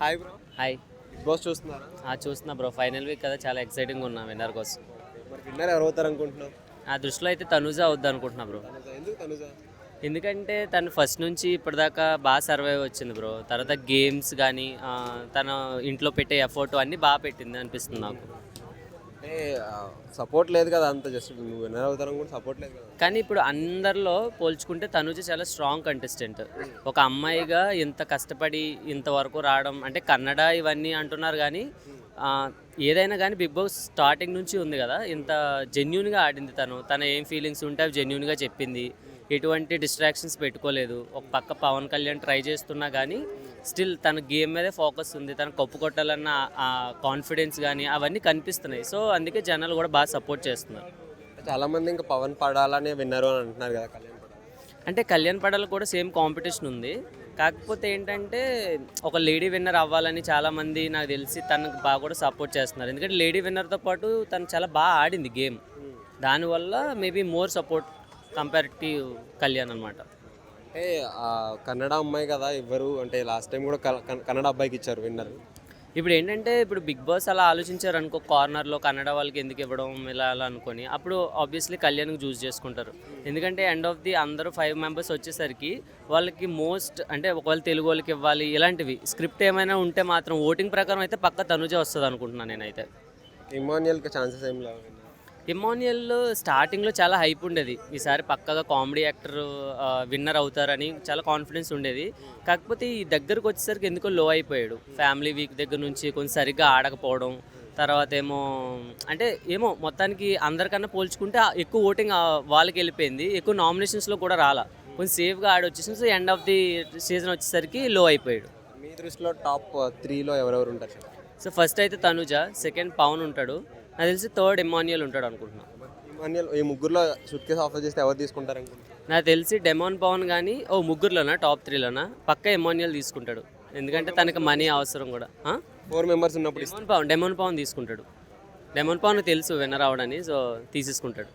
Hi bro. Hi. Big boss చూస్తున్నారా? చూస్తున్నా bro. Final week కదా, చాలా ఎక్సైటింగ్గా ఉన్నా విన్నర్ కోసం. మరి విన్నర్ ఎవరు అవుతారు అనుకుంటున్నావు? నా దృష్టిలో అయితే తనుజ అవుద్ది అనుకుంటున్నా బ్రో. ఎందుకు తనుజ? ఎందుకంటే తను ఫస్ట్ నుంచి ఇప్పటిదాకా బాగా సర్వైవ్ వచ్చింది బ్రో. తర్వాత గేమ్స్ కానీ తన ఇంట్లో పెట్టే ఎఫర్ట్ అన్నీ బాగా పెట్టింది అనిపిస్తుంది నాకు. అంటే సపోర్ట్ లేదు కదా, అంత జస్ట్ నువ్వు విన్నర్ అవుతారని కూడా సపోర్ట్ లేదు కదా. కానీ ఇప్పుడు అందరిలో పోల్చుకుంటే తనుజ చాలా స్ట్రాంగ్ కంటెస్టెంట్. ఒక అమ్మాయిగా ఇంత కష్టపడి ఇంతవరకు రావడం అంటే కన్నడ ఇవన్నీ అంటున్నారు కానీ ఏదైనా కానీ బిగ్ బాస్ స్టార్టింగ్ నుంచి ఉంది కదా, ఇంత జెన్యున్గా ఆడింది. తన ఏం ఫీలింగ్స్ ఉంటే అవి జెన్యున్గా చెప్పింది. ఎటువంటి డిస్ట్రాక్షన్స్ పెట్టుకోలేదు. ఒక పక్క పవన్ కళ్యాణ్ ట్రై చేస్తున్నా కానీ స్టిల్ తన గేమ్ మీదే ఫోకస్ ఉంది. తన కప్పు కొట్టాలన్న ఆ కాన్ఫిడెన్స్ కానీ అవన్నీ కనిపిస్తున్నాయి. సో అందుకే జనాలు కూడా బాగా సపోర్ట్ చేస్తున్నారు. చాలా మంది ఇంకా పవన్ పడాలనే విన్నర్ అని అంటున్నారు కదా, కళ్యాణ్ పడాలి. అంటే కళ్యాణ్ పడాల కూడా సేమ్ కాంపిటీషన్ ఉంది. కాకపోతే ఏంటంటే ఒక లేడీ విన్నర్ అవ్వాలని చాలామంది నాకు తెలిసి తనకు బాగా కూడా సపోర్ట్ చేస్తున్నారు. ఎందుకంటే లేడీ విన్నర్తో పాటు తను చాలా బాగా ఆడింది గేమ్. దానివల్ల maybe more support comparative Kalyan అనమాట. అంటే కన్నడ అమ్మాయి కదా, ఇవ్వరు అంటే లాస్ట్ టైం కూడా కన్నడ అబ్బాయికి ఇచ్చారు విన్నర్. ఇప్పుడు ఏంటంటే ఇప్పుడు బిగ్ బాస్ అలా ఆలోచించారు అనుకో, కార్నర్లో కన్నడ వాళ్ళకి ఎందుకు ఇవ్వడం ఇలా అలా అనుకొని అప్పుడు ఆబ్వియస్లీ కళ్యాణ్కి చూస్ చేసుకుంటారు. ఎందుకంటే ఎండ్ ఆఫ్ ది అందరూ 5 మెంబర్స్ వచ్చేసరికి వాళ్ళకి మోస్ట్ అంటే ఒకవేళ తెలుగు వాళ్ళకి ఇవ్వాలి ఇలాంటివి స్క్రిప్ట్ ఏమైనా ఉంటే మాత్రం ఓటింగ్ ప్రకారం అయితే పక్క తనుజే వస్తుంది అనుకుంటున్నాను నేనైతే. ఇమాన్యుయల్కి ఛాన్సెస్ ఏం లేవు. ఇమాన్యుయల్ స్టార్టింగ్లో చాలా హైప్ ఉండేది, ఈసారి పక్కగా కామెడీ యాక్టర్ విన్నర్ అవుతారని చాలా కాన్ఫిడెన్స్ ఉండేది. కాకపోతే ఈ దగ్గరకు వచ్చేసరికి ఎందుకో లో అయిపోయాడు. ఫ్యామిలీ వీక్ దగ్గర నుంచి కొంచెం సరిగ్గా ఆడకపోవడం, తర్వాత ఏమో అంటే ఏమో మొత్తానికి అందరికన్నా పోల్చుకుంటే ఎక్కువ ఓటింగ్ వాళ్ళకి వెళ్ళిపోయింది. ఎక్కువ నామినేషన్స్లో కూడా రాలా, కొంచెం సేఫ్గా ఆడొచ్చేసింది. So end of the season వచ్చేసరికి లో అయిపోయాడు. మీ దృష్టిలో టాప్ 3లో ఎవరెవరు ఉంటారు? సో ఫస్ట్ అయితే తనుజ, సెకండ్ పవన్ ఉంటాడు, నాకు తెలిసి థర్డ్ ఇమాన్యుయల్ ఉంటాడు అనుకుంటున్నాను. ఇమాన్యుయల్ ఈ ముగ్గురులో సూట్ కేసు ఆఫర్ చేస్తే ఎవరు తీసుకుంటారు అనుకుంటున్నారు? నాకు తెలిసి డెమాన్ పవన్ కానీ ముగ్గురులోనా టాప్ 3లోనా పక్క ఇమాన్యుయల్ తీసుకుంటాడు. ఎందుకంటే తనకి మనీ అవసరం కూడా. 4 మెంబర్స్ ఉన్నప్పుడు డెమాన్ పవన్ తీసుకుంటాడు. డెమాన్ పవన్ తెలుసు విన్నర్ అవడని, సో తీసేసుకుంటాడు.